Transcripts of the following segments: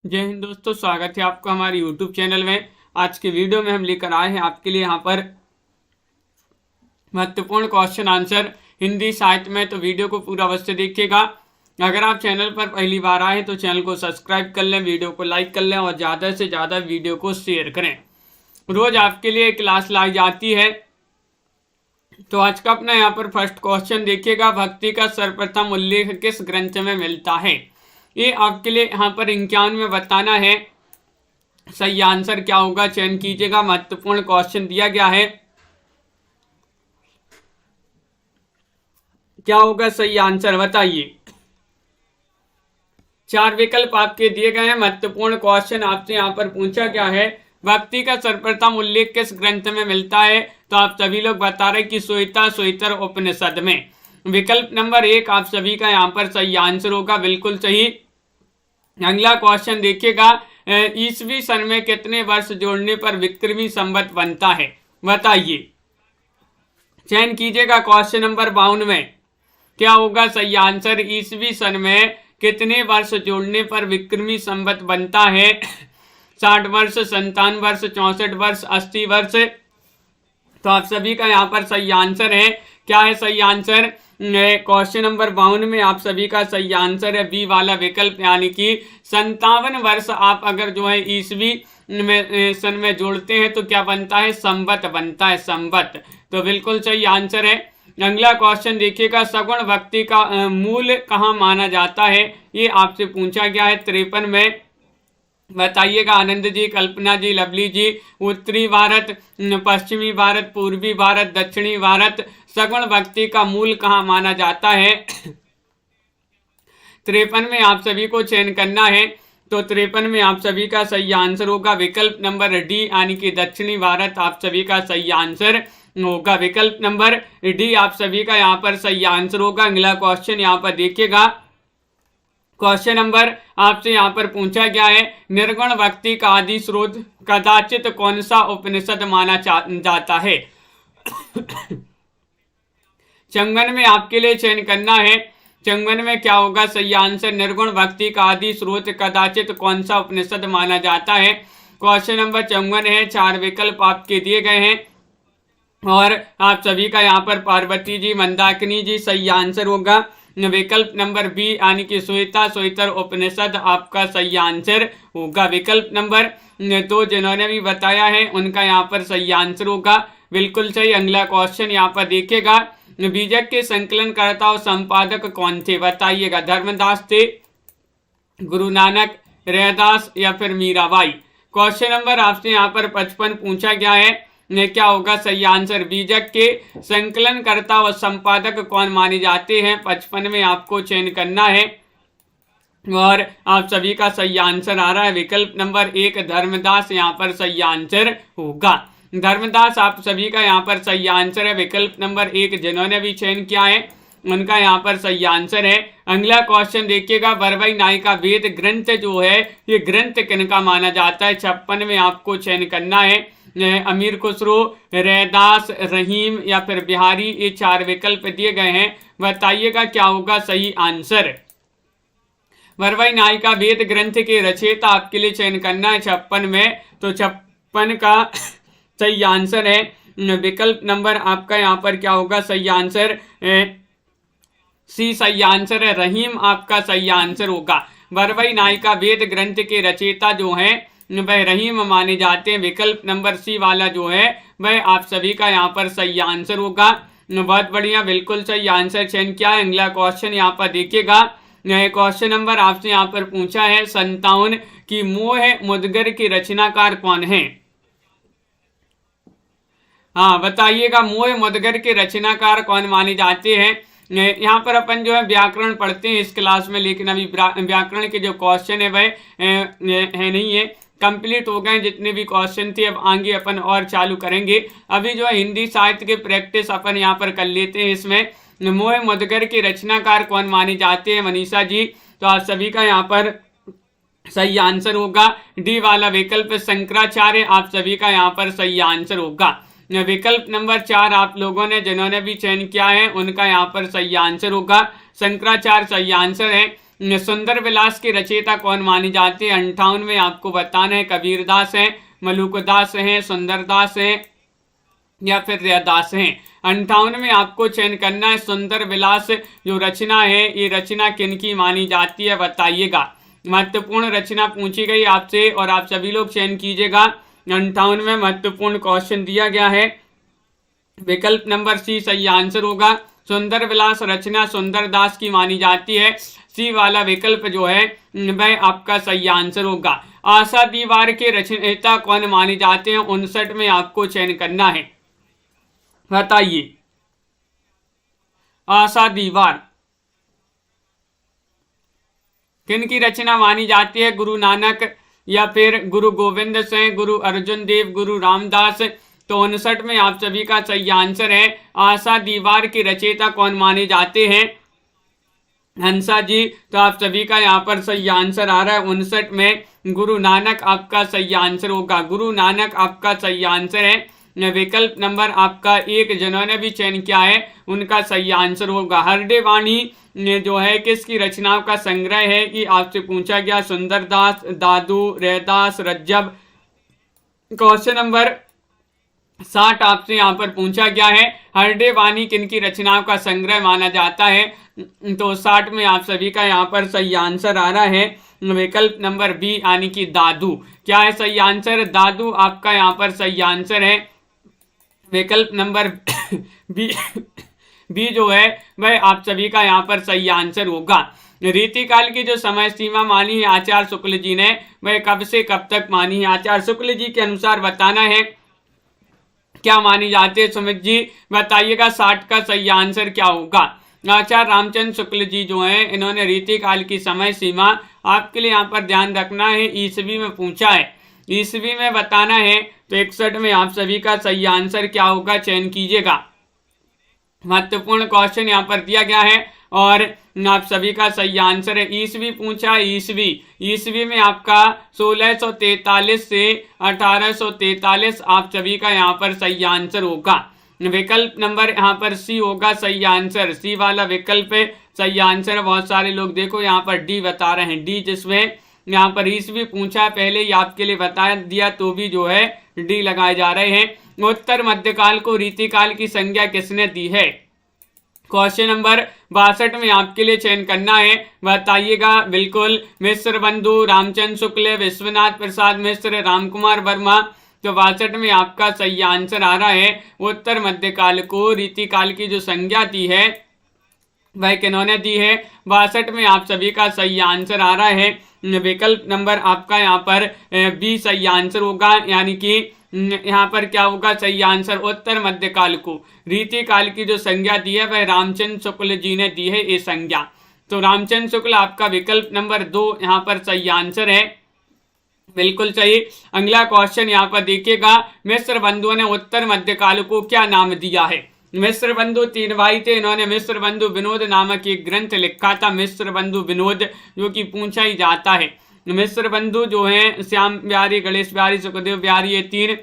जय हिंद दोस्तों, स्वागत है आपका हमारे YouTube चैनल में। आज के वीडियो में हम लेकर आए हैं आपके लिए यहाँ पर महत्वपूर्ण क्वेश्चन आंसर हिंदी साहित्य में। तो वीडियो को पूरा अवश्य देखिएगा। अगर आप चैनल पर पहली बार आए तो चैनल को सब्सक्राइब कर लें, वीडियो को लाइक कर लें और ज़्यादा से ज़्यादा वीडियो को शेयर करें। रोज आपके लिए क्लास लाई जाती है। तो आज का अपना यहाँ पर फर्स्ट क्वेश्चन देखिएगा, भक्ति का सर्वप्रथम उल्लेख किस ग्रंथ में मिलता है। ये आपके लिए यहाँ पर 51 में बताना है। सही आंसर क्या होगा चयन कीजिएगा। महत्वपूर्ण क्वेश्चन दिया गया है, क्या होगा सही आंसर बताइए। 4 विकल्प आपके दिए गए हैं। महत्वपूर्ण क्वेश्चन आपसे यहाँ पर पूछा गया है, भक्ति का सर्वप्रथम उल्लेख किस ग्रंथ में मिलता है। तो आप सभी लोग बता रहे कि श्वेता उपनिषद में। विकल्प नंबर 1 आप सभी का यहाँ पर सही आंसर होगा, बिल्कुल सही। अगला क्वेश्चन देखिएगा, ईसवी सन में कितने वर्ष जोड़ने पर विक्रमी संवत बनता है, बताइए। चयन कीजिएगा क्वेश्चन नंबर 52 में क्या होगा सही आंसर। ईसवी सन में कितने वर्ष जोड़ने पर विक्रमी संवत बनता है। 60 वर्ष, 57 वर्ष, 64 वर्ष, 80 वर्ष। तो आप सभी का यहाँ पर सही आंसर है। क्या है सही आंसर। क्वेश्चन नंबर 52 में आप सभी का सही आंसर है बी वाला विकल्प, यानी कि 57 वर्ष आप अगर जो है ईसवी में सन में जोड़ते हैं तो क्या बनता है, संवत बनता है, संवत। तो बिल्कुल सही आंसर है। अगला क्वेश्चन देखिएगा, सगुण भक्ति का मूल कहाँ माना जाता है। ये आपसे पूछा गया है 53 में। बताइएगा आनंद जी, कल्पना जी, लवली जी। उत्तरी भारत, पश्चिमी भारत, पूर्वी भारत, दक्षिणी भारत, सगुण भक्ति का मूल कहाँ माना जाता है। 53 में आप सभी को चयन करना है। तो 53 में आप सभी का सही आंसर होगा विकल्प नंबर डी, यानी कि दक्षिणी भारत आप सभी का सही आंसर होगा। विकल्प नंबर डी आप सभी का यहाँ पर सही आंसर होगा। अगला क्वेश्चन यहाँ पर देखिएगा, क्वेश्चन नंबर आपसे यहाँ पर पूछा गया है, निर्गुण भक्ति का आदि स्रोत कदाचित कौन सा उपनिषद माना जाता है। चंगन में आपके लिए चयन करना है। चंगन में क्या होगा सही आंसर। निर्गुण भक्ति का आदि स्रोत कदाचित कौन सा उपनिषद माना जाता है। क्वेश्चन नंबर 54 है। 4 विकल्प आपके दिए गए हैं और आप सभी का यहाँ पर पार्वती जी, मंदाकिनी जी सही आंसर होगा। विकल्प नंबर बी, यानी कि श्वेता उपनिषद आपका सही आंसर होगा। विकल्प नंबर 2 जिन्होंने भी बताया है उनका यहाँ पर सही आंसर होगा, बिल्कुल सही। अगला क्वेश्चन यहाँ पर देखिएगा, बीजक के संकलनकर्ता और संपादक कौन थे, बताइएगा। धर्मदास थे, गुरु नानक, रैदास या फिर मीराबाई। क्वेश्चन नंबर आपसे यहाँ पर 55 पूछा गया है, क्या होगा सही आंसर। बीजक के संकलनकर्ता और संपादक कौन माने जाते हैं। 55 में आपको चयन करना है और आप सभी का सही आंसर आ रहा है विकल्प नंबर 1 धर्मदास यहाँ पर सही आंसर होगा। धर्मदास आप सभी का यहाँ पर सही आंसर है। विकल्प नंबर 1 जिन्होंने भी चयन किया है उनका यहाँ पर सही आंसर है। अगला क्वेश्चन देखिएगा, बरवई नायिका वेद ग्रंथ जो है ये ग्रंथ किनका माना जाता है। 56 में आपको चयन करना है। अमीर खुसरो, रैदास, रहीम या फिर बिहारी, ये 4 विकल्प दिए गए हैं। बताइएगा क्या होगा सही आंसर। बरवई नायिका वेद ग्रंथ के रचयिता आपके लिए चयन करना है 56 में। तो 56 का सही आंसर है विकल्प नंबर आपका यहाँ पर क्या होगा सही आंसर, सी सही आंसर है। रहीम आपका सही आंसर होगा। बरवई नायिका वेद ग्रंथ के रचयिता जो हैं वह रहीम माने जाते हैं। विकल्प नंबर सी वाला जो है वह आप सभी का यहाँ पर सही आंसर होगा। बहुत बढ़िया, बिल्कुल सही आंसर चयन किया है। अगला क्वेश्चन यहाँ पर देखिएगा, क्वेश्चन नंबर आपसे यहाँ पर पूछा है, 57 की मोह मुदगर की रचनाकार कौन है। हाँ बताइएगा, मोह मुदगर के रचनाकार कौन माने जाते हैं। यहाँ पर अपन जो है व्याकरण पढ़ते हैं इस क्लास में, लेकिन अभी व्याकरण के जो क्वेश्चन है वह है नहीं है, कंप्लीट हो गए जितने भी क्वेश्चन थे। अब आगे अपन और चालू करेंगे। अभी जो है हिंदी साहित्य के प्रैक्टिस अपन यहाँ पर कर लेते हैं। इसमें मोह मुदगर के रचनाकार कौन माने जाते हैं, मनीषा जी। तो आप सभी का यहाँ पर सही आंसर होगा डी वाला विकल्प शंकराचार्य, आप सभी का यहाँ पर सही आंसर होगा। विकल्प नंबर 4 आप लोगों ने जिन्होंने भी चयन किया है उनका यहाँ पर सही आंसर होगा। शंकराचार्य सही आंसर है। सुंदर विलास के रचयिता कौन माने जाते हैं? 58 में आपको बताना है कबीरदास हैं, मलुकदास हैं, सुंदरदास हैं या फिर रैदास हैं। 58 में आपको चयन करना है सुंदर विलास जो रचना है ये रचना किनकी मानी जाती है बताइएगा। महत्वपूर्ण रचना पूछी गई आपसे और आप सभी लोग चयन कीजिएगा। 58 में महत्वपूर्ण क्वेश्चन दिया गया है। विकल्प नंबर सी सही आंसर होगा। सुंदर विलास रचना सुंदरदास की मानी जाती है। सी वाला विकल्प जो है वह आपका सही आंसर होगा। आशा दीवार के रचयिता कौन माने जाते हैं? 59 में आपको चयन करना है, बताइए। आशा दीवार किनकी रचना मानी जाती है? गुरु नानक या फिर गुरु गोविंद सिंह, गुरु अर्जुन देव, गुरु रामदास। तो 59 में आप सभी का सही आंसर है आशा दीवार के रचयिता कौन माने जाते हैं? हंसा जी। तो आप सभी का यहाँ पर सही आंसर आ रहा है 59 में गुरु नानक आपका सही आंसर होगा। गुरु नानक आपका सही आंसर है। विकल्प नंबर आपका 1 जिन्होंने भी चयन किया है उनका सही आंसर होगा। हरडे वाणी जो है किसकी रचनाओं का संग्रह है? ये आपसे पूछा गया। सुंदरदास, दादू, रैदास, रज्जब। क्वेश्चन नंबर 60 आपसे यहाँ पर पूछा गया है हरडे वाणी किनकी रचनाओं का संग्रह माना जाता है? तो 60 में आप सभी का यहाँ पर सही आंसर आ रहा है विकल्प नंबर बी यानी कि दादू। क्या है सही आंसर? दादू आपका यहाँ पर सही आंसर है। विकल्प नंबर बी जो है वह आप सभी का यहाँ पर सही आंसर होगा। रीतिकाल की जो समय सीमा मानी है आचार्य शुक्ल जी ने वह कब से कब तक मानी है? आचार्य शुक्ल जी के अनुसार बताना है क्या मानी जाती है। सुमित जी बताइएगा 60 का सही आंसर क्या होगा? आचार्य रामचंद्र शुक्ल जी जो हैं इन्होंने रीतिकाल की समय सीमा आपके लिए यहाँ पर ध्यान रखना है ईसवी में पूछा है, ईसवी में बताना है। तो 61 में आप सभी का सही आंसर क्या होगा चयन कीजिएगा। महत्वपूर्ण क्वेश्चन यहाँ पर दिया गया है और आप सभी का सही आंसर है ईसवी पूछा है। ईसवी में आपका 1643 से 1843 आप सभी का यहाँ पर सही आंसर होगा। विकल्प नंबर यहाँ पर सी होगा सही आंसर। सी वाला विकल्प सही आंसर है। बहुत सारे लोग देखो यहाँ पर डी बता रहे हैं। डी जिसमें यहाँ पर ईसवी पूछा पहले ही आपके लिए बता दिया तो भी जो है डी लगाए जा रहे हैं। उत्तर मध्यकाल को रीतिकाल की संज्ञा किसने दी है? क्वेश्चन नंबर 62 में आपके लिए चयन करना है, बताइएगा। बिल्कुल मिश्र बंधु, रामचंद्र शुक्ल, विश्वनाथ प्रसाद मिश्र, रामकुमार वर्मा। तो 62 में आपका सही आंसर आ रहा है उत्तर मध्यकाल को रीतिकाल की जो संज्ञा दी है वह किन्होंने दी है? 62 में आप सभी का सही आंसर आ रहा है विकल्प नंबर आपका यहाँ पर बी सही आंसर होगा। यानी कि यहाँ पर क्या होगा सही आंसर? उत्तर मध्यकाल को रीतिकाल की जो संज्ञा दी है वह रामचंद्र शुक्ल जी ने दी है ये संज्ञा। तो रामचंद्र शुक्ल आपका विकल्प नंबर 2 यहाँ पर सही आंसर है। बिल्कुल सही। अगला क्वेश्चन यहाँ पर देखिएगा, मिश्र बंधुओं ने उत्तर मध्यकाल को क्या नाम दिया है? मिश्र बंधु 3 भाई थे, इन्होंने मिश्र बंधु विनोद नामक एक ग्रंथ लिखा था। मिश्र बंधु विनोद जो कि पूछा ही जाता है। मिश्र बंधु जो हैं श्याम बिहारी, गणेश बिहारी, सुखदेव बिहारी, ये 3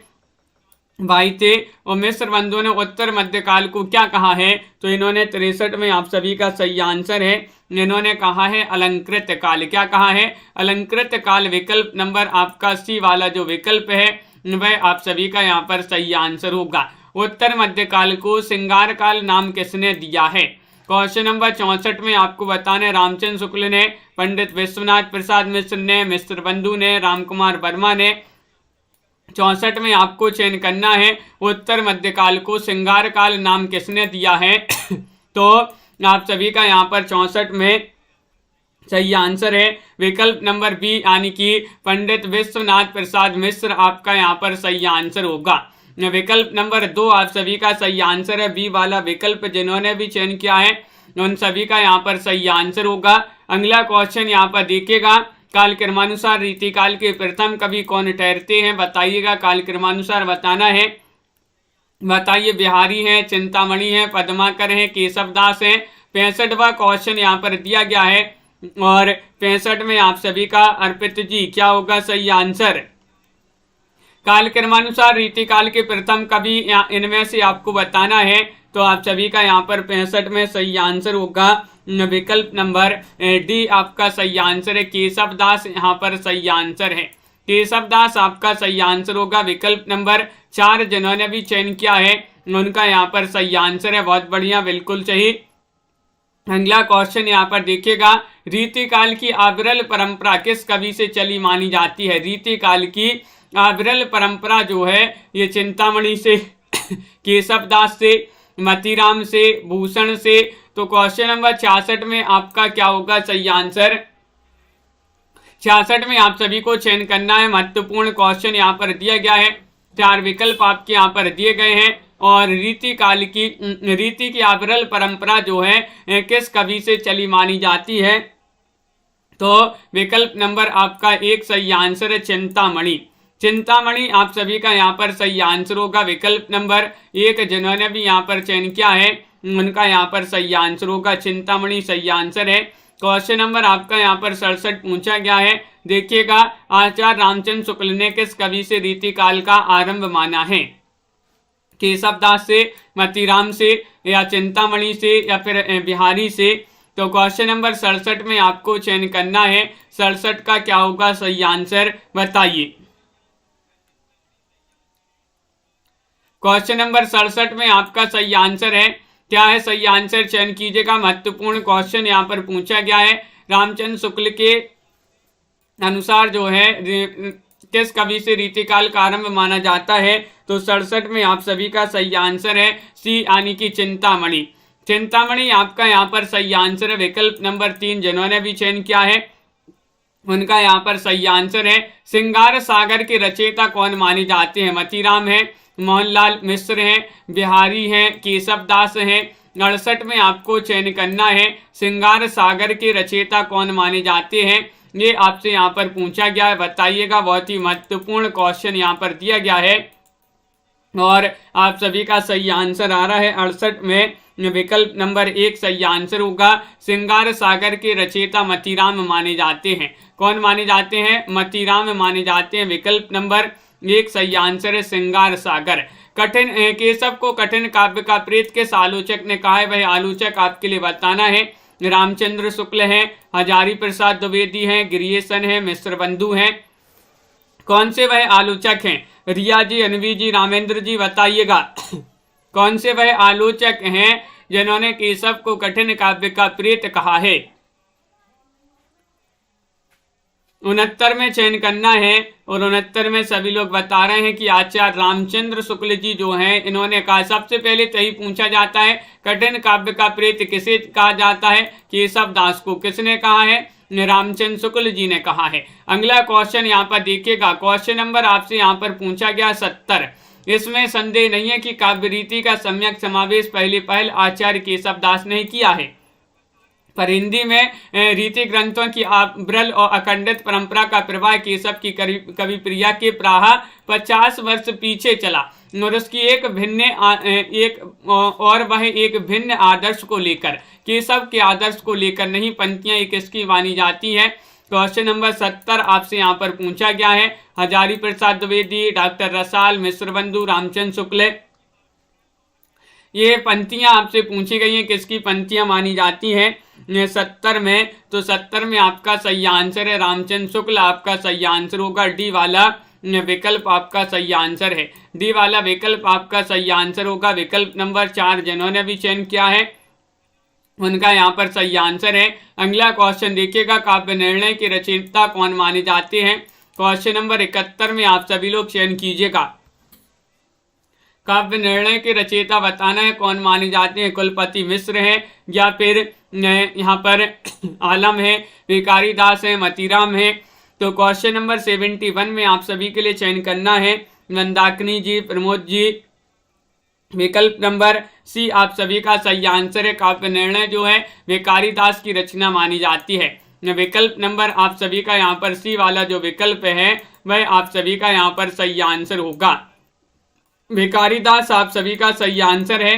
भाई थे। और मिश्र बंधु ने उत्तर मध्यकाल को क्या कहा है? तो इन्होंने 63 में आप सभी का सही आंसर है, इन्होंने कहा है अलंकृत काल। क्या कहा है? अलंकृत काल। विकल्प नंबर आपका सी वाला जो विकल्प है वह आप सभी का यहाँ पर सही आंसर होगा। उत्तर मध्यकाल को श्रृंगार काल नाम किसने दिया है? क्वेश्चन नंबर 64 में आपको बताना है रामचंद्र शुक्ल ने, पंडित विश्वनाथ प्रसाद मिश्र ने, मिश्र बंधु ने, रामकुमार वर्मा ने। 64 में आपको चयन करना है उत्तर मध्यकाल को श्रृंगार काल नाम किसने दिया है? तो आप सभी का यहाँ पर 64 में सही आंसर है विकल्प नंबर बी यानी कि पंडित विश्वनाथ प्रसाद मिश्र आपका यहाँ पर सही आंसर होगा। विकल्प नंबर 2 आप सभी का सही आंसर है। बी वाला विकल्प जिन्होंने भी चयन किया है उन सभी का यहाँ पर सही आंसर होगा। अगला क्वेश्चन यहाँ पर देखिएगा, काल क्रमानुसार रीतिकाल के प्रथम कवि कौन ठहरते हैं? बताइएगा। काल क्रमानुसार बताना है, बताइए। बिहारी हैं, चिंतामणि हैं, पद्माकर हैं, केशवदास हैं। 65वां क्वेश्चन यहाँ पर दिया गया है और 65 में आप सभी का अर्पित जी क्या होगा सही आंसर? काल क्रमानुसार रीतिकाल के प्रथम कवि इनमें से आपको बताना है। तो आप सभी का यहाँ पर 65 में सही आंसर होगा विकल्प नंबर डी आपका सही आंसर है। केशव दास यहाँ पर सही आंसर है। केशव दास आपका सही आंसर होगा। विकल्प नंबर 4 जिन्होंने भी चयन किया है उनका यहाँ पर सही आंसर है। बहुत बढ़िया, बिल्कुल सही। अगला क्वेश्चन यहाँ पर देखिएगा, रीतिकाल की अविरल परंपरा किस कवि से चली मानी जाती है? रीतिकाल की अविरल परंपरा जो है ये चिंतामणि से, केशव दास से, मतीराम से, भूषण से। तो क्वेश्चन नंबर 66 में आपका क्या होगा सही आंसर? 66 में आप सभी को चयन करना है। महत्वपूर्ण क्वेश्चन यहाँ पर दिया गया है। 4 विकल्प आपके यहाँ पर दिए गए हैं और रीति की अविरल परंपरा जो है किस कवि से चली मानी जाती है? तो विकल्प नंबर आपका 1 सही आंसर है, चिंतामणि। चिंतामणि आप सभी का यहाँ पर सही आंसर होगा। विकल्प नंबर 1 जिन्होंने भी यहाँ पर चयन किया है उनका यहाँ पर सही आंसर होगा, चिंतामणि सही आंसर है। क्वेश्चन नंबर आपका यहाँ पर 67 पूछा गया है। देखिएगा, आचार्य रामचंद्र शुक्ल ने किस कवि से रीतिकाल का आरंभ माना है? केशव दास से, मतीराम से, या चिंतामणि से, या फिर बिहारी से? तो क्वेश्चन नंबर 67 में आपको चयन करना है। 67 का क्या होगा सही आंसर, बताइए। क्वेश्चन नंबर 67 में आपका सही आंसर है, क्या है सही आंसर? चयन कीजिएगा। महत्वपूर्ण क्वेश्चन यहाँ पर पूछा गया है। रामचंद्र शुक्ल के अनुसार जो है किस कवि से रीतिकाल का आरंभ माना जाता है? तो 67 में आप सभी का सही आंसर है सी, यानी कि चिंतामणि। चिंतामणि आपका यहाँ पर सही आंसर है। विकल्प नंबर 3 जिन्होंने भी चयन किया है उनका यहाँ पर सही आंसर है। श्रृंगार सागर के रचयिता कौन माने जाते हैं? मतीराम है, मोहनलाल मिश्र हैं, बिहारी हैं, केशव दास हैं। 68 में आपको चयन करना है। श्रृंगार सागर के रचयिता कौन माने जाते हैं? ये आपसे यहाँ पर पूछा गया है, बताइएगा। बहुत ही महत्वपूर्ण क्वेश्चन यहाँ पर दिया गया है और आप सभी का सही आंसर आ रहा है 68 में। विकल्प नंबर 1 सही आंसर होगा। श्रृंगार सागर के रचयिता मतीराम माने जाते हैं। कौन माने जाते हैं? मतीराम माने जाते हैं। विकल्प नंबर 1 सही आंसर है, श्रृंगार सागर। कठिन केशव को कठिन काव्य का प्रेत किस आलोचक ने कहा है? वह आलोचक आपके लिए बताना है। रामचंद्र शुक्ल हैं, हजारी प्रसाद द्विवेदी हैं, गिरियेशन हैं, मिश्र बंधु हैं। कौन से वह आलोचक हैं? रिया जी, अनवी जी, रामेंद्र जी, बताइएगा। कौन से वह आलोचक हैं जिन्होंने केशव को कठिन काव्य का प्रेत कहा है? 69 में चयन करना है और 69 में सभी लोग बता रहे हैं कि आचार्य रामचंद्र शुक्ल जी जो हैं इन्होंने कहा। सबसे पहले तो यही पूछा जाता है कठिन काव्य का प्रेत किसे कहा जाता है? केशव दास को। किसने कहा है? रामचंद्र शुक्ल जी ने कहा है। अगला क्वेश्चन यहाँ पर देखिएगा। क्वेश्चन नंबर आपसे यहाँ पर पूछा गया 70। इसमें संदेह नहीं है कि काव्य रीति का सम्यक समावेश पहल आचार्य केशव दास ने किया है। पर हिंदी में रीति ग्रंथों की अविरल और अखंडित परंपरा का प्रवाह केशव की कवि प्रिया के प्राह 50 वर्ष पीछे चला और उसकी एक भिन्न आदर्श को लेकर, केशव के आदर्श को लेकर नहीं। पंक्तियां किसकी मानी जाती हैं? क्वेश्चन नंबर 70 आपसे यहाँ पर पूछा गया है। हजारी प्रसाद द्विवेदी, डॉक्टर रसाल, मिश्र बंधु, रामचंद्र शुक्ल। ये पंक्तियां आपसे पूछी गई हैं, किसकी पंक्तियां मानी जाती हैं 70 में? तो 70 में आपका सही आंसर है रामचंद्र शुक्ल। आपका सही आंसर होगा डी वाला विकल्प आपका सही आंसर है। डी वाला विकल्प आपका सही आंसर होगा। विकल्प नंबर 4 जिन्होंने भी चयन किया है उनका यहाँ पर सही आंसर है। अगला क्वेश्चन देखिएगा, काव्य निर्णय के रचयिता कौन माने जाते हैं? क्वेश्चन नंबर 71 में आप सभी लोग चयन कीजिएगा। काव्य निर्णय के रचयिता बताना है कौन माने जाते हैं। कुलपति मिश्र हैं या फिर यहाँ पर आलम है, भिखारी दास है, मतीराम है। तो क्वेश्चन नंबर 71 में आप सभी के लिए चयन करना है मंदाकिनी जी, प्रमोद जी। विकल्प नंबर सी आप सभी का सही आंसर है। काव्य निर्णय जो है भिखारी दास की रचना मानी जाती है। विकल्प नंबर आप सभी का यहाँ पर सी वाला जो विकल्प है वह आप सभी का यहाँ पर सही आंसर होगा। भिखारी दास आप सभी का सही आंसर है।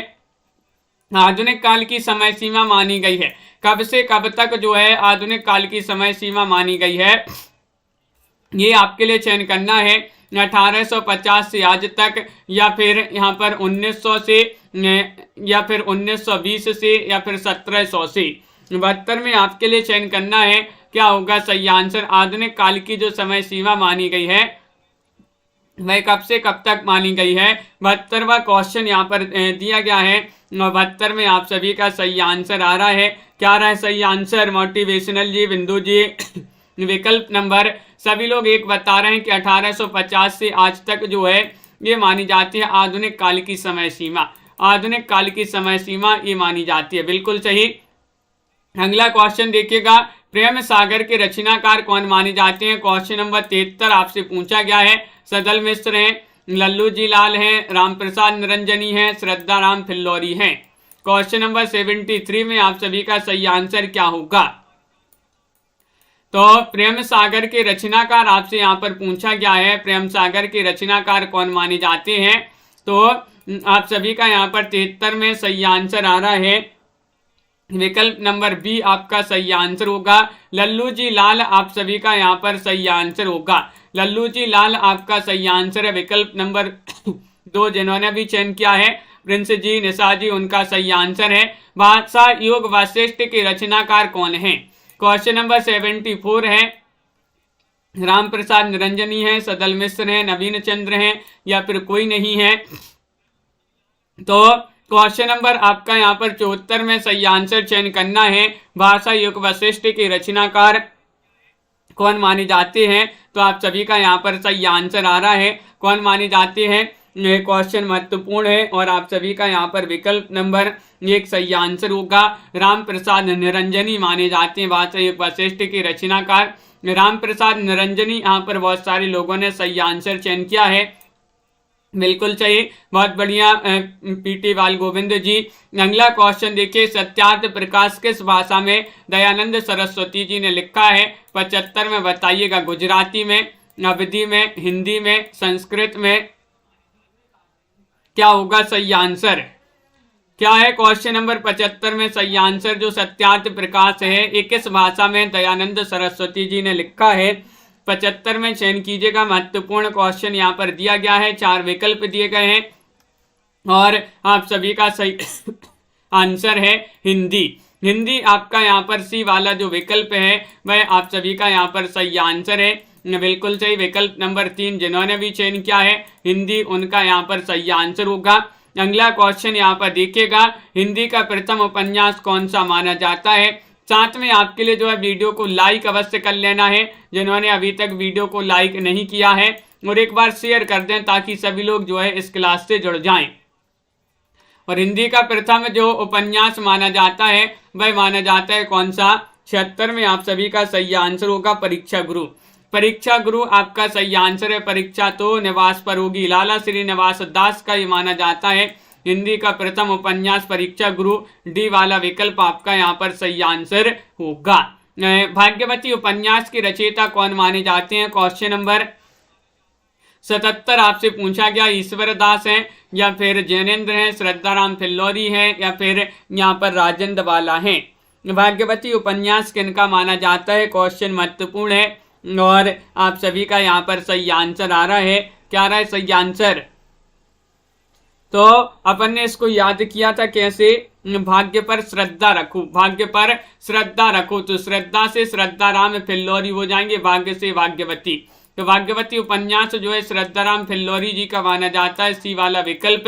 आधुनिक काल की समय सीमा मानी गई है। कब से कब तक जो है आधुनिक काल की समय सीमा मानी गई है? ये आपके लिए चयन करना है। 1850 से आज तक, या फिर यहाँ पर 1900 से, या फिर 1920 से, या फिर 1700 से। 72 में आपके लिए चयन करना है, क्या होगा सही आंसर। आधुनिक काल की जो समय सीमा मानी गई है वह कब से कब तक मानी गई है। 72वां क्वेश्चन यहाँ पर दिया गया है। 72 में आप सभी का सही आंसर आ रहा है, क्या रहा है सही आंसर। मोटिवेशनल जी, बिंदु जी। विकल्प नंबर, सभी लोग एक बता रहे हैं कि 1850 से आज तक जो है ये मानी जाती है आधुनिक काल की समय सीमा। आधुनिक काल की समय सीमा ये मानी जाती है, बिल्कुल सही। अगला क्वेश्चन देखिएगा, प्रेम सागर के रचनाकार कौन माने जाते हैं। क्वेश्चन नंबर 73 आपसे पूछा गया है। सदल मिश्र हैं, लल्लू जी लाल हैं, रामप्रसाद निरंजनी हैं, श्रद्धा राम फिल्लौरी हैं। क्वेश्चन नंबर 73 में आप सभी का सही आंसर क्या होगा। तो प्रेम सागर के रचनाकार आपसे यहाँ पर पूछा गया है, प्रेम सागर के रचनाकार कौन माने जाते हैं। तो आप सभी का यहाँ पर 73 में सही आंसर आ रहा है, विकल्प नंबर बी आपका सही आंसर होगा। लल्लू जी लाल आप सभी का यहाँ पर सही आंसर होगा। लल्लू जी लाल आपका सही आंसर है, विकल्प नंबर 2 जिन्होंने भी चयन किया है प्रिंस जी, निशा जी, उनका सही आंसर है। भाषा योग वाशिष्ठ के रचनाकार कौन है। क्वेश्चन नंबर 74 है, राम प्रसाद निरंजनी है, सदल मिश्र है, नवीन चंद्र है, या फिर कोई नहीं है। तो क्वेश्चन नंबर आपका यहाँ पर 74 में सही आंसर चयन करना है। भाषा युग वशिष्ठ के रचनाकार कौन माने जाते हैं। तो आप सभी का यहाँ पर सही आंसर आ रहा है, कौन माने जाते हैं। क्वेश्चन महत्वपूर्ण है और आप सभी का यहाँ पर विकल्प नंबर 1 सही आंसर होगा। राम प्रसाद निरंजनी माने जाते हैं भाषा युग वशिष्ठ के रचनाकार। राम प्रसाद निरंजनी यहाँ पर बहुत सारे लोगों ने सही आंसर चयन किया है, बिल्कुल सही, बहुत बढ़िया पीटी बाल गोविंद जी। अगला क्वेश्चन देखिए, सत्यार्थ प्रकाश किस भाषा में दयानंद सरस्वती जी ने लिखा है। 75 में बताइएगा, गुजराती में, अवधी में, हिंदी में, संस्कृत में, क्या होगा सही आंसर। क्या है क्वेश्चन नंबर 75 में सही आंसर। जो सत्यार्थ प्रकाश है ये किस भाषा में दयानंद सरस्वती जी ने लिखा है। 75 में चयन कीजिएगा, महत्वपूर्ण क्वेश्चन यहाँ पर दिया गया है, 4 विकल्प दिए गए हैं और आप सभी का सही आंसर है हिंदी। हिंदी आपका यहाँ पर सी वाला जो विकल्प है वह आप सभी का यहाँ पर सही आंसर है, बिल्कुल सही। विकल्प नंबर 3 जिन्होंने भी चयन किया है हिंदी, उनका यहाँ पर सही आंसर होगा। अगला क्वेश्चन यहाँ पर देखिएगा, हिंदी का प्रथम उपन्यास कौन सा माना जाता है। साथ में आपके लिए जो है वीडियो को लाइक अवश्य कर लेना है, जिन्होंने अभी तक वीडियो को लाइक नहीं किया है, और एक बार शेयर कर दें ताकि सभी लोग जो है इस क्लास से जुड़ जाएं। और हिंदी का प्रथम जो उपन्यास माना जाता है वह माना जाता है कौन सा। 76 में आप सभी का सही आंसर होगा परीक्षा गुरु। परीक्षा गुरु आपका सही आंसर है। परीक्षा तो निवास पर होगी, लाला श्रीनिवास दास का ये माना जाता है हिंदी का प्रथम उपन्यास परीक्षा गुरु। डी वाला विकल्प आपका यहाँ पर सही आंसर होगा। भाग्यवती उपन्यास के रचयिता कौन माने जाते हैं। क्वेश्चन नंबर 77 आपसे पूछा गया, ईश्वर दास हैं या फिर जैनेन्द्र हैं, श्रद्धा राम फिल्लौरी हैं, या फिर यहाँ पर राजेंद्र वाला हैं। भाग्यवती उपन्यास किनका माना जाता है। क्वेश्चन महत्वपूर्ण है और आप सभी का यहाँ पर सही आंसर आ रहा है, क्या रहा है सही आंसर। तो अपन ने इसको याद किया था कैसे, भाग्य पर श्रद्धा रखो, भाग्य पर श्रद्धा रखो, तो श्रद्धा से श्रद्धा राम फिल्लौरी हो जाएंगे, भाग्य से भाग्यवती। तो भाग्यवती उपन्यास जो है श्रद्धा राम फिल्लौरी जी का माना जाता है, सी वाला विकल्प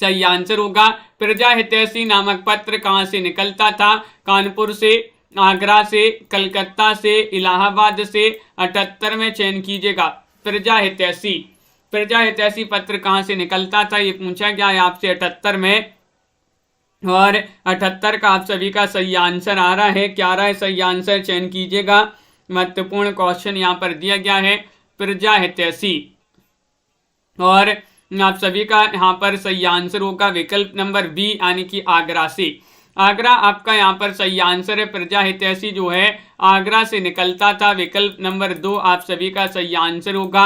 सही आंसर होगा। प्रजा हितैषी नामक पत्र कहाँ से निकलता था। कानपुर से, आगरा से, कलकत्ता से, इलाहाबाद से। 78 में चयन कीजिएगा। प्रजा हितैषी पत्र कहाँ से निकलता था ये पूछा गया है आपसे 78 में, और 78 का आप सभी का सही आंसर आ रहा है, क्या रहा है सही आंसर चयन कीजिएगा। महत्वपूर्ण क्वेश्चन यहाँ पर दिया गया है प्रजा हितैषी, और आप सभी का यहाँ पर सही आंसर होगा विकल्प नंबर बी यानी कि आगरा से। आगरा आपका यहाँ पर सही आंसर है। प्रजा हितैषी जो है आगरा से निकलता था, विकल्प नंबर 2 आप सभी का सही आंसर होगा।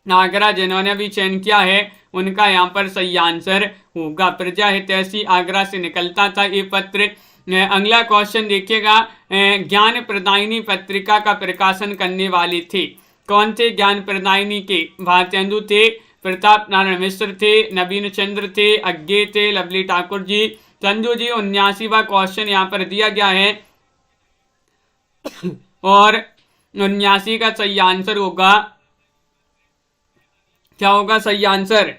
आगरा जिन्होंने भी चयन किया है उनका यहाँ पर सही आंसर होगा। प्रजा हितैषी आगरा से निकलता था ये पत्र। अगला क्वेश्चन देखिएगा, ज्ञान प्रदायिनी पत्रिका का प्रकाशन करने वाले थे कौन थे। ज्ञान प्रदायिनी के भारतेंदु थे, प्रताप नारायण मिश्र थे, नवीन चंद्र थे, अज्ञे थे, लवली ठाकुर जी, संजू जी 79वां क्वेश्चन यहाँ पर दिया गया है और 79 का सही आंसर होगा, क्या होगा सही आंसर?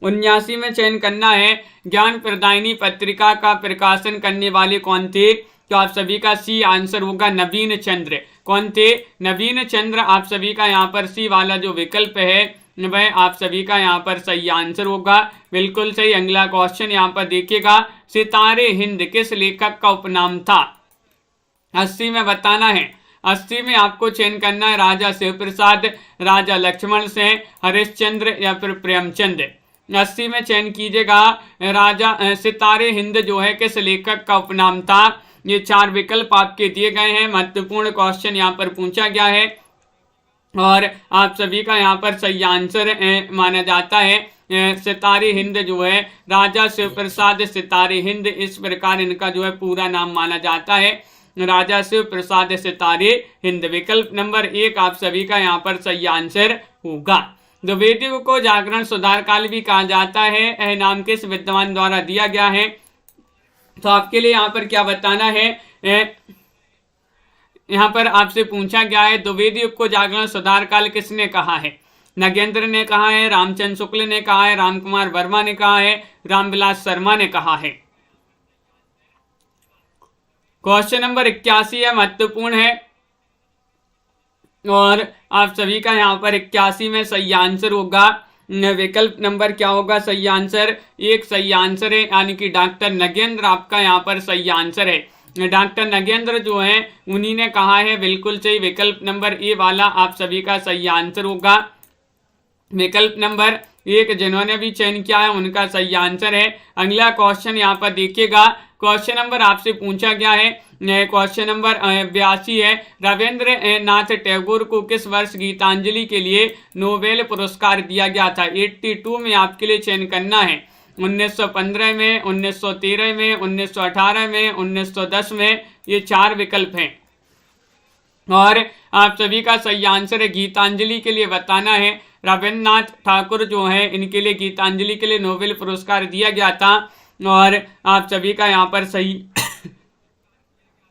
79 में चयन करना है। ज्ञान प्रदायिनी पत्रिका का प्रकाशन करने वाले कौन थे? तो आप सभी का सी आंसर होगा नवीन चंद्र। कौन थे? नवीन चंद्र। आप सभी का यहाँ पर सी वाला जो विकल्प है वह आप सभी का यहाँ पर सही आंसर होगा, बिल्कुल सही। अगला क्वेश्चन यहाँ पर देखिएगा, सितारे हिंद किस लेखक का उपनाम था? 80 में बताना है। 80 में आपको चयन करना है राजा शिव प्रसाद, राजा लक्ष्मण सिंह, हरिश्चंद्र या फिर प्रेमचंद। 80 में चयन कीजिएगा। राजा सितारे हिंद जो है किस लेखक का उपनाम था? ये 4 विकल्प आपके दिए गए हैं। महत्वपूर्ण क्वेश्चन यहाँ पर पूछा गया है और आप सभी का यहाँ पर सही आंसर माना जाता है सितारे हिंद जो है राजा शिव प्रसाद सितारे हिंद, इस प्रकार इनका जो है पूरा नाम माना जाता है, राजा शिव प्रसाद सितारे हिंद। विकल्प नंबर 1 आप सभी का यहाँ पर सही आंसर होगा। द्विवेदी को जागरण सुधार काल भी कहा जाता है, यह नाम किस विद्वान द्वारा दिया गया है? तो आपके लिए यहाँ पर क्या बताना है, यहाँ पर आपसे पूछा गया है द्विवेदी युग को जागरण सुधार काल किसने कहा है? नगेंद्र ने कहा है, रामचंद्र शुक्ल ने कहा है, रामकुमार वर्मा ने कहा है, रामविलास शर्मा ने कहा है। क्वेश्चन नंबर 81 है, महत्वपूर्ण है और आप सभी का यहाँ पर 81 में सही आंसर होगा। विकल्प नंबर क्या होगा सही आंसर? 1 सही आंसर है, यानी कि डॉक्टर नगेंद्र आपका यहाँ पर सही आंसर है। डॉक्टर नगेंद्र जो है उन्हीं ने कहा है, बिल्कुल सही। विकल्प नंबर ए वाला आप सभी का सही आंसर होगा। विकल्प नंबर 1 जिन्होंने भी चयन किया है उनका सही आंसर है। अगला क्वेश्चन यहाँ पर देखिएगा, क्वेश्चन नंबर आपसे पूछा गया है, क्वेश्चन नंबर 82 है, रविंद्र नाथ टैगोर को किस वर्ष गीतांजलि के लिए नोबेल पुरस्कार दिया गया था? 82 में आपके लिए चयन करना है। 1915 में, 1913 में, 1918 में, 1910 में, ये 4 विकल्प हैं और आप सभी का सही आंसर है गीतांजलि के लिए बताना है। रविन्द्रनाथ ठाकुर जो है इनके लिए गीतांजलि के लिए नोबेल पुरस्कार दिया गया था और आप सभी का यहाँ पर सही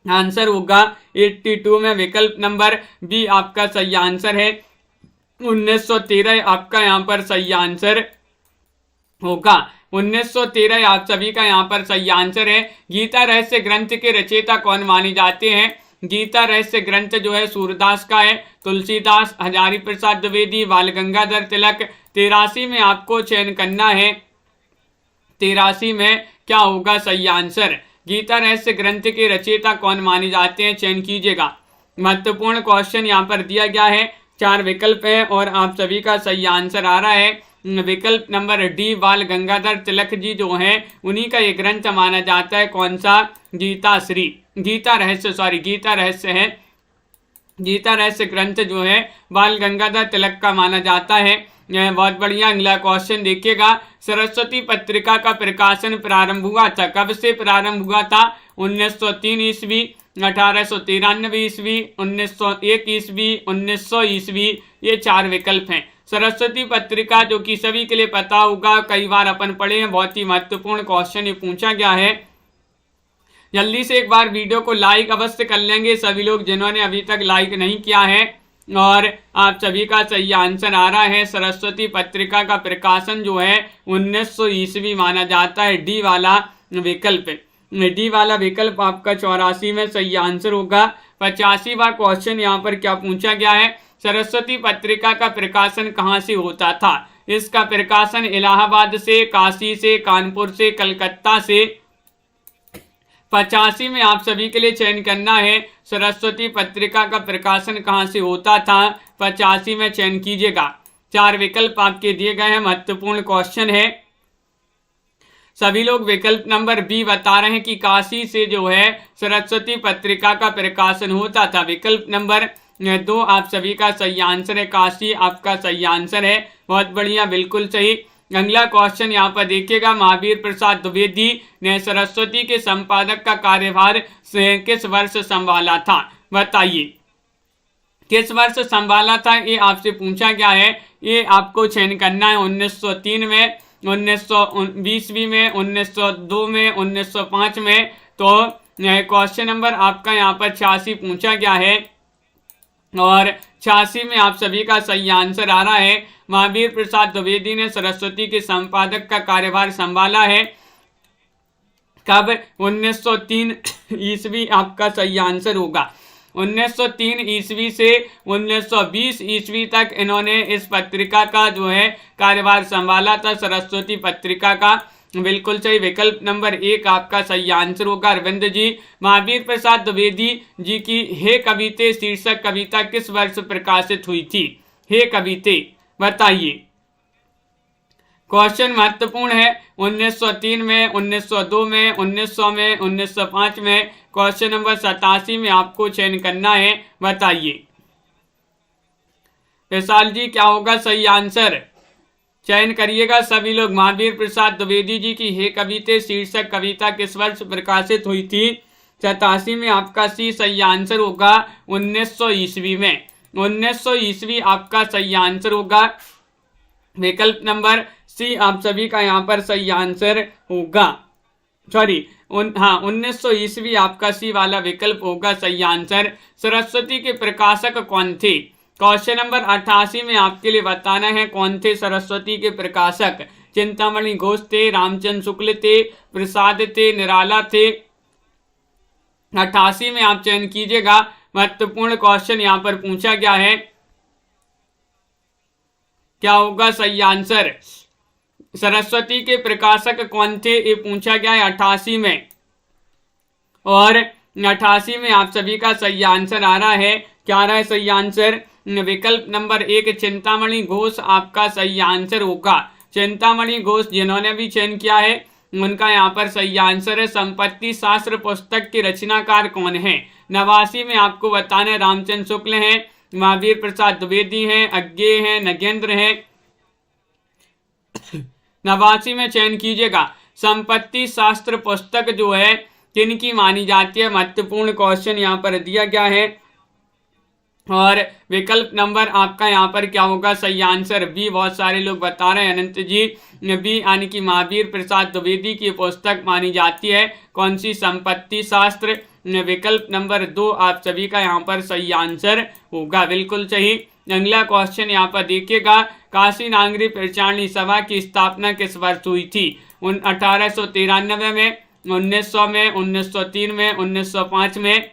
आंसर होगा 82 में। विकल्प नंबर बी आपका सही आंसर है। 1913 आपका यहाँ पर सही आंसर होगा। 1913 आप सभी का यहाँ पर सही आंसर है। गीता रहस्य ग्रंथ के रचयिता कौन माने जाते हैं? गीता रहस्य ग्रंथ जो है सूरदास का है, तुलसीदास, हजारी प्रसाद द्विवेदी, बाल गंगाधर तिलक। 83 में आपको चयन करना है। 83 में क्या होगा सही आंसर? गीता रहस्य ग्रंथ के रचयिता कौन माने जाते हैं? चयन कीजिएगा। महत्वपूर्ण क्वेश्चन यहाँ पर दिया गया है, 4 विकल्प है और आप सभी का सही आंसर आ रहा है विकल्प नंबर डी, बाल गंगाधर तिलक जी जो हैं उन्हीं का ये ग्रंथ माना जाता है। कौन सा? गीता रहस्य है। गीता रहस्य ग्रंथ जो है बाल गंगाधर तिलक का माना जाता है। बहुत बढ़िया। अगला क्वेश्चन देखिएगा, सरस्वती पत्रिका का प्रकाशन प्रारंभ हुआ था, कब से प्रारंभ हुआ था? 1903 ईस्वी, 1893 ईस्वी, 1901 ईस्वी, 1900 ईस्वी, ये 4 विकल्प हैं। सरस्वती पत्रिका जो कि सभी के लिए पता होगा, कई बार अपन पढ़े हैं, बहुत ही महत्वपूर्ण क्वेश्चन ये पूछा गया है। जल्दी से एक बार वीडियो को लाइक अवश्य कर लेंगे सभी लोग जिन्होंने अभी तक लाइक नहीं किया है और आप सभी का सही आंसर आ रहा है। सरस्वती पत्रिका का प्रकाशन जो है 1900 ईस्वी माना जाता है। डी वाला विकल्प आपका 84 में सही आंसर होगा। 85वां क्वेश्चन यहाँ पर क्या पूछा गया है, सरस्वती पत्रिका का प्रकाशन कहाँ से होता था? इसका प्रकाशन इलाहाबाद से, काशी से, कानपुर से, कलकत्ता से। 85 में आप सभी के लिए चयन करना है सरस्वती पत्रिका का प्रकाशन कहाँ से होता था। 85 में चयन कीजिएगा। 4 विकल्प आपके दिए गए हैं, महत्वपूर्ण क्वेश्चन है। सभी लोग विकल्प नंबर बी बता रहे हैं कि काशी से जो है सरस्वती पत्रिका का प्रकाशन होता था। विकल्प नंबर 2 आप सभी का सही आंसर है, काशी आपका सही आंसर है। बहुत बढ़िया, बिल्कुल सही। अगला क्वेश्चन यहाँ पर देखिएगा, महावीर प्रसाद द्विवेदी ने सरस्वती के संपादक का कार्यभार किस वर्ष संभाला था? बताइए किस वर्ष संभाला था, ये आपसे पूछा गया है। ये आपको चयन करना है 1903 में, 1920 में, 1902 में, 1905 में। तो क्वेश्चन नंबर आपका यहाँ पर 86 पूछा गया है और 86 में आप सभी का सही आंसर आ रहा है। महावीर प्रसाद द्विवेदी ने सरस्वती के संपादक का कार्यभार संभाला है कब? 1903 ईस्वी आपका सही आंसर होगा। 1903 ईस्वी से 1920 ईस्वी तक इन्होंने इस पत्रिका का जो है कार्यभार संभाला था, सरस्वती पत्रिका का। बिल्कुल सही, विकल्प नंबर 1 आपका सही आंसर होगा। अरविंद जी, महावीर प्रसाद द्विवेदी जी की हे कविते शीर्षक कविता किस वर्ष प्रकाशित हुई थी? हे कविते बताइए। क्वेश्चन महत्वपूर्ण है। 1903 में, 1902 में, 1900 में, 1905 में। क्वेश्चन नंबर 87 में आपको चयन करना है, बताइए। विशाल जी क्या होगा सही आंसर? चयन करिएगा सभी लोग। महावीर प्रसाद द्विवेदी जी की हे कविते शीर्षक कविता किस वर्ष प्रकाशित हुई थी? 87 में आपका सी सही आंसर होगा। 1900 ईस्वी में, 1900 ईस्वी आपका सही आंसर होगा। विकल्प नंबर सी आप सभी का यहाँ पर सही आंसर होगा। सॉरी, 1900 ईस्वी आपका सी वाला विकल्प होगा सही आंसर। सरस्वती के प्रकाशक कौन थे? क्वेश्चन नंबर 88 में आपके लिए बताना है कौन थे सरस्वती के प्रकाशक। चिंतामणि घोष थे, रामचंद्र शुक्ल थे, प्रसाद थे, निराला थे। 88 में आप चयन कीजिएगा। महत्वपूर्ण क्वेश्चन यहाँ पर पूछा गया है, क्या होगा सही आंसर? सरस्वती के प्रकाशक कौन थे ये पूछा गया है 88 में, और 88 में आप सभी का सही आंसर आ रहा है। क्या आ रहा है सही आंसर? विकल्प नंबर 1 चिंतामणि घोष आपका सही आंसर होगा। चिंतामणि घोष जिन्होंने भी चयन किया है उनका यहाँ पर सही आंसर है। संपत्ति शास्त्र पुस्तक के रचनाकार कौन है? 89 में आपको बताना है रामचंद्र शुक्ल हैं, महावीर प्रसाद द्विवेदी हैं, अज्ञेय हैं, नगेंद्र हैं। 89 में चयन कीजिएगा। संपत्ति शास्त्र पुस्तक जो है किनकी मानी जाती है? महत्वपूर्ण क्वेश्चन यहाँ पर दिया गया है। और विकल्प नंबर आपका यहाँ पर क्या होगा सही आंसर? बी बहुत सारे लोग बता रहे हैं अनंत जी, बी यानी कि महावीर प्रसाद द्विवेदी की पुस्तक मानी जाती है। कौन सी? संपत्ति शास्त्र। विकल्प नंबर 2 आप सभी का यहाँ पर सही आंसर होगा। बिल्कुल सही। अगला क्वेश्चन यहाँ पर देखिएगा। काशी नागरी परिचालनी सभा की स्थापना किस वर्ष हुई थी? 1893 में, 1900 में, 1903 में, 1905 में।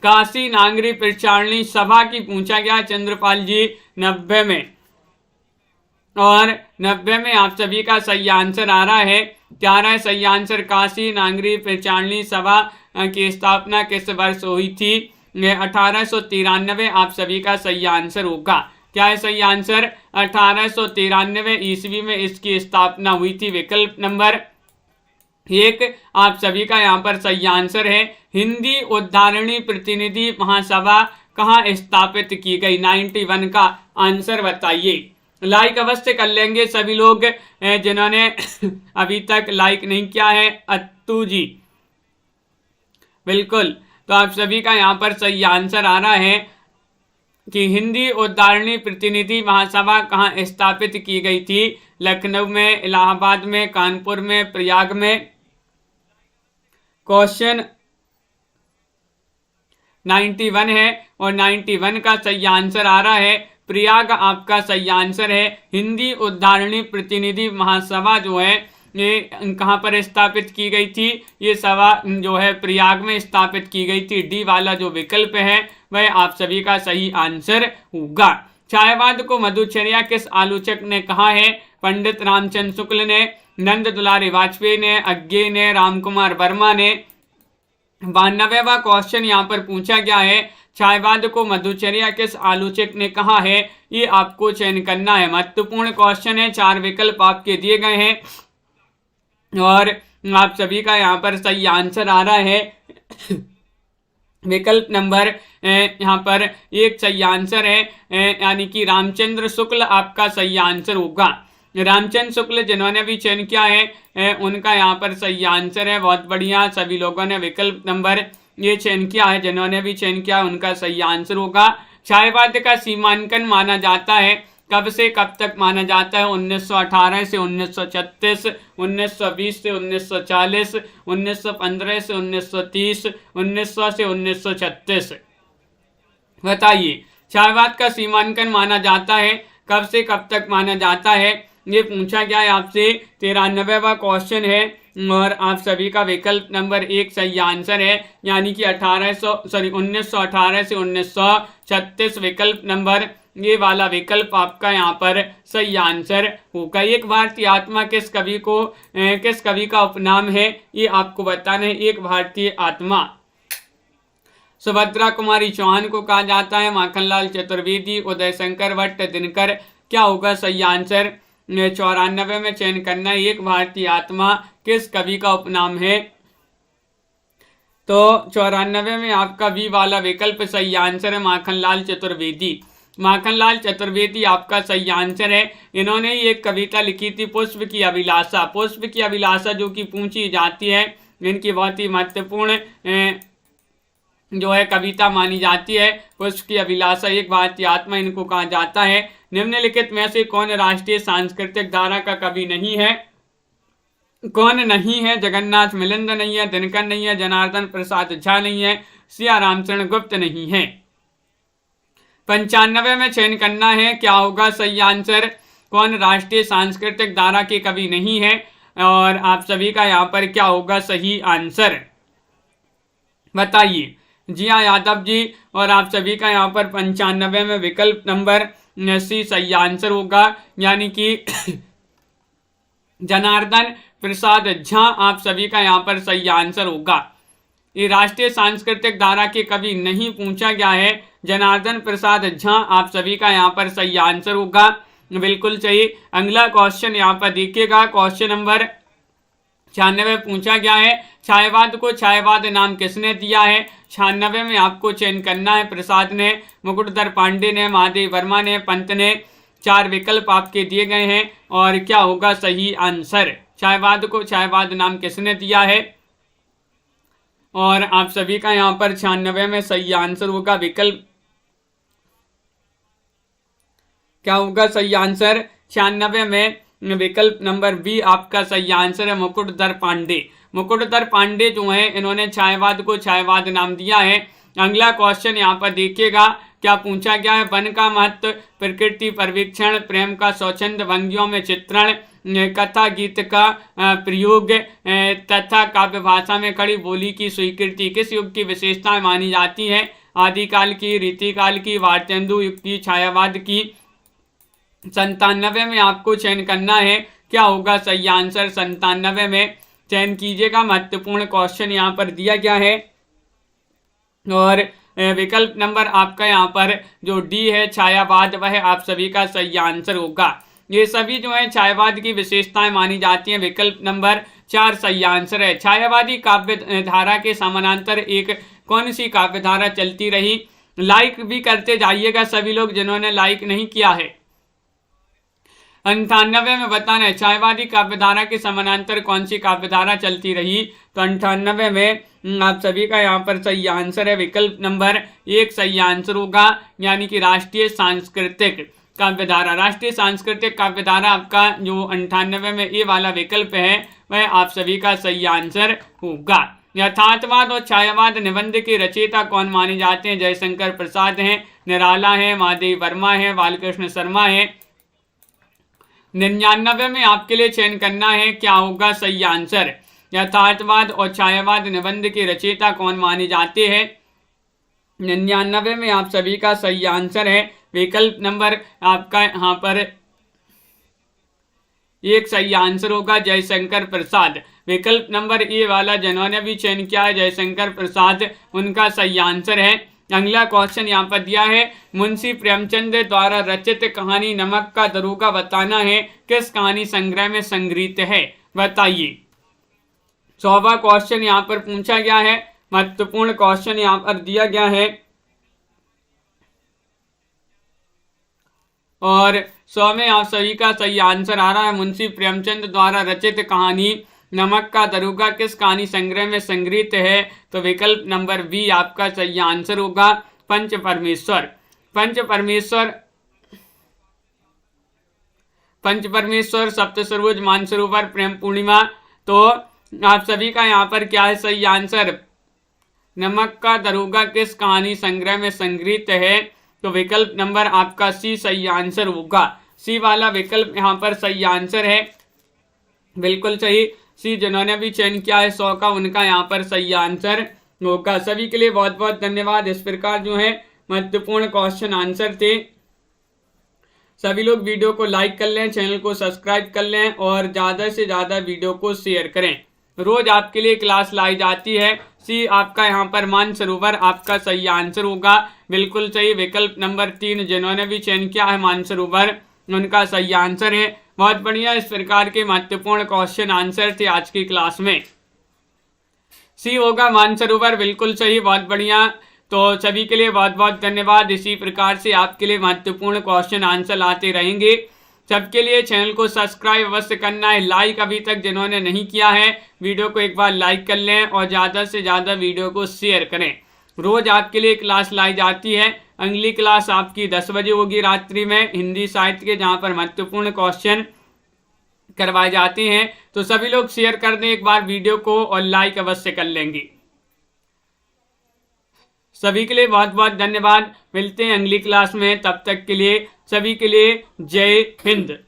काशी नागरी परिचालनी सभा की पूछा गया चंद्रपाल जी 90 में, और 90 में आप सभी का सही आंसर आ रहा है। क्या आ रहा है सही आंसर? काशी नागरी परिचालनी सभा की स्थापना किस वर्ष हुई थी? 1893 आप सभी का सही आंसर होगा। क्या है सही आंसर? 1893 ईस्वी में इसकी स्थापना हुई थी। विकल्प नंबर 1 आप सभी का यहाँ पर सही आंसर है। हिंदी उद्धारणी प्रतिनिधि महासभा कहाँ स्थापित की गई? 91 का आंसर बताइए। लाइक अवश्य कर लेंगे सभी लोग जिन्होंने अभी तक लाइक नहीं किया है। अत्तू जी, बिल्कुल। तो आप सभी का यहाँ पर सही आंसर आ रहा है कि हिंदी उद्धारणी प्रतिनिधि महासभा कहाँ स्थापित की गई थी? लखनऊ में, इलाहाबाद में, कानपुर में, प्रयाग में। क्वेश्चन 91 है और 91 का सही आंसर आ रहा है प्रयाग आपका सही आंसर है। हिंदी उद्धारणी प्रतिनिधि महासभा जो है ये कहाँ पर स्थापित की गई थी? ये सभा जो है प्रयाग में स्थापित की गई थी। डी वाला जो विकल्प है वह आप सभी का सही आंसर होगा। छायावाद को मधुचर्या किस आलोचक ने कहा है? पंडित रामचंद्र शुक्ल ने, नंद दुलारी वाजपेयी ने, अज्ञेय ने, रामकुमार वर्मा ने। 92वां क्वेश्चन यहाँ पर पूछा गया है। छायावाद को मधुचर्या किस आलोचक ने कहा है? ये आपको चयन करना है। महत्वपूर्ण क्वेश्चन है। 4 विकल्प आपके दिए गए हैं और आप सभी का यहाँ पर सही आंसर आ रहा है। विकल्प नंबर यहाँ पर 1 सही आंसर है, यानी कि रामचंद्र शुक्ल आपका सही आंसर होगा। रामचंद्र शुक्ल जिन्होंने भी चयन किया है उनका यहाँ पर सही आंसर है। बहुत बढ़िया, सभी लोगों ने विकल्प नंबर ये चयन किया है। जिन्होंने भी चयन किया उनका सही आंसर होगा। छायावाद का सीमांकन माना जाता है कब से कब तक माना जाता है? 1918 से 1936, 1920 से 1940, 1915 से 1930, 1900 से 1936। बताइए, क्षयवाद का सीमांकन माना जाता है कब से कब तक माना जाता है? ये पूछा गया है आपसे। 93वां क्वेश्चन है और आप सभी का विकल्प नंबर 1 सही आंसर है, यानी कि 1918 से 1936 विकल्प नंबर ये वाला विकल्प आपका यहाँ पर सही आंसर होगा। एक भारतीय आत्मा किस कवि का उपनाम है? ये आपको बताना है। एक भारतीय आत्मा सुभद्रा कुमारी चौहान को कहा जाता है, माखनलाल चतुर्वेदी, उदय शंकर भट्ट, दिनकर। क्या होगा सही आंसर? 94 में चयन करना है। एक भारतीय आत्मा किस कवि का उपनाम है? तो 94 में आपका बी वाला विकल्प सही आंसर है, माखनलाल चतुर्वेदी। माखनलाल चतुर्वेदी आपका सही आंसर है। इन्होंने ही एक कविता लिखी थी, पुष्प की अभिलाषा। पुष्प की अभिलाषा जो कि पूछी जाती है, इनकी बहुत ही महत्वपूर्ण जो है कविता मानी जाती है। पुष्प की अभिलाषा, एक भारतीय आत्मा इनको कहा जाता है। निम्नलिखित में से कौन राष्ट्रीय सांस्कृतिक धारा का कवि नहीं है? कौन नहीं है? जगन्नाथ मिलिंद नहीं है, दिनकर नहीं है, जनार्दन प्रसाद झा नहीं है, सिया रामचरण गुप्त नहीं है। 95 में चयन करना है। क्या होगा सही आंसर? कौन राष्ट्रीय सांस्कृतिक धारा के कवि नहीं है? और आप सभी का यहाँ पर क्या होगा सही आंसर? बताइए। जिया यादव जी, और आप सभी का यहाँ पर 95 में विकल्प नंबर सी सही आंसर होगा, यानी कि जनार्दन प्रसाद झा आप सभी का यहाँ पर सही आंसर होगा। ये राष्ट्रीय सांस्कृतिक धारा के कवि नहीं पूछा गया है। जनार्दन प्रसाद झा आप सभी का यहाँ पर सही आंसर होगा, बिल्कुल सही। अगला क्वेश्चन यहाँ पर देखिएगा, क्वेश्चन नंबर 96 पूछा गया है, छायावाद को छायावाद नाम किसने दिया है? 96 में आपको चयन करना है। प्रसाद ने, मुकुटधर पांडे ने, महादेव वर्मा ने, पंत ने। 4 विकल्प आपके दिए गए हैं और क्या होगा सही आंसर? छायावाद को छायावाद नाम किसने दिया है? और आप सभी का यहाँ पर 96 में सही आंसर होगा विकल्प, क्या होगा सही आंसर? 96 में विकल्प नंबर बी आपका सही आंसर है, मुकुटधर पांडे। मुकुटधर पांडे जो है, इन्होंने छायावाद को छायावाद नाम दिया है। अगला क्वेश्चन यहाँ पर देखिएगा, क्या पूछा गया है? वन का महत्व, प्रकृति पर्यवेक्षण, प्रेम का स्वच्छंद भंगियों में चित्रण, कथा गीत का प्रयोग तथा काव्य भाषा में खड़ी बोली की स्वीकृति किस युग की विशेषताएं मानी जाती है? आदिकाल की, रीतिकाल की, भारतेंदु युग की, छायावाद की। 97 में आपको चयन करना है। क्या होगा सही आंसर? 97 में चयन कीजिएगा। महत्वपूर्ण क्वेश्चन यहाँ पर दिया गया है और विकल्प नंबर आपका यहाँ पर जो डी है छायावाद, वह आप सभी का सही आंसर होगा। ये सभी जो है छायावाद की विशेषताएं मानी जाती हैं। विकल्प नंबर 4 सही आंसर है। छायावादी काव्य धारा के समानांतर एक कौन सी काव्य धारा चलती रही? लाइक भी करते जाइएगा सभी लोग जिन्होंने लाइक नहीं किया है। 98 में बताना है, छायावादी काव्यधारा के समानांतर कौन सी काव्यधारा चलती रही? तो 98 में आप सभी का यहाँ पर सही आंसर है, विकल्प नंबर 1 सही आंसर होगा, यानी कि राष्ट्रीय सांस्कृतिक काव्यधारा। राष्ट्रीय सांस्कृतिक काव्यधारा आपका जो 98 में ये वाला विकल्प है, वह आप सभी का सही आंसर होगा। यथार्थवाद और छायावाद निबंध के रचयिता कौन माने जाते हैं? जयशंकर प्रसाद हैं, निराला है, महादेव वर्मा है, बालकृष्ण शर्मा है। 99 में आपके लिए चयन करना है। क्या होगा सही आंसर? यथार्थवाद और छायावाद निबंध के रचयिता कौन माने जाते हैं? 99 में आप सभी का सही आंसर है, विकल्प नंबर आपका यहाँ पर 1 सही आंसर होगा, जयशंकर प्रसाद। विकल्प नंबर ए वाला जिन्होंने भी चयन किया है जयशंकर प्रसाद, उनका सही आंसर है। अगला क्वेश्चन यहाँ पर दिया है, मुंशी प्रेमचंद द्वारा रचित कहानी नमक का दरोगा बताना है किस कहानी संग्रह में संग्रहित है? बताइए। 100वां क्वेश्चन यहाँ पर पूछा गया है, महत्वपूर्ण क्वेश्चन यहाँ पर दिया गया है और 100 में आप सभी का सही आंसर आ रहा है, मुंशी प्रेमचंद द्वारा रचित कहानी नमक का दरोगा किस कहानी संग्रह में संग्रहित है? तो विकल्प नंबर बी आपका सही आंसर होगा, पंच परमेश्वर। पंच परमेश्वर पंच परमेश्वर, सप्त सरोज, मानसरोवर, प्रेम पूर्णिमा। तो आप सभी का यहाँ पर क्या है सही आंसर? नमक का दरोगा किस कहानी संग्रह में संग्रहित है? तो विकल्प नंबर आपका सी सही आंसर होगा। सी वाला विकल्प यहाँ पर सही आंसर है, बिल्कुल सही। सी जिन्होंने भी चयन किया है 100 का, उनका यहाँ पर सही आंसर होगा। सभी के लिए बहुत बहुत धन्यवाद। इस प्रकार जो है महत्वपूर्ण क्वेश्चन आंसर थे। सभी लोग वीडियो को लाइक कर लें, चैनल को सब्सक्राइब कर लें और ज़्यादा से ज़्यादा वीडियो को शेयर करें। रोज आपके लिए क्लास लाई जाती है। सी आपका यहाँ पर मानसरोवर आपका सही आंसर होगा, बिल्कुल सही। विकल्प नंबर 3 जिन्होंने भी चयन किया है मानसरोवर, उनका सही आंसर है। बहुत बढ़िया, इस प्रकार के महत्वपूर्ण क्वेश्चन आंसर थे आज की क्लास में। सी होगा मानसरोवर, बिल्कुल सही, बहुत बढ़िया। तो सभी के लिए बहुत बहुत धन्यवाद। इसी प्रकार से आपके लिए महत्वपूर्ण क्वेश्चन आंसर आते रहेंगे। सबके लिए चैनल को सब्सक्राइब अवश्य करना है। लाइक अभी तक जिन्होंने नहीं किया है, वीडियो को एक बार लाइक कर लें और ज़्यादा से ज़्यादा वीडियो को शेयर करें। रोज आपके लिए क्लास लाई जाती है। अगली क्लास आपकी 10 बजे होगी रात्रि में, हिंदी साहित्य के, जहाँ पर महत्वपूर्ण क्वेश्चन करवाए जाते हैं। तो सभी लोग शेयर कर दें एक बार वीडियो को और लाइक अवश्य कर लेंगे। सभी के लिए बहुत बहुत धन्यवाद। मिलते हैं अगली क्लास में, तब तक के लिए सभी के लिए जय हिंद।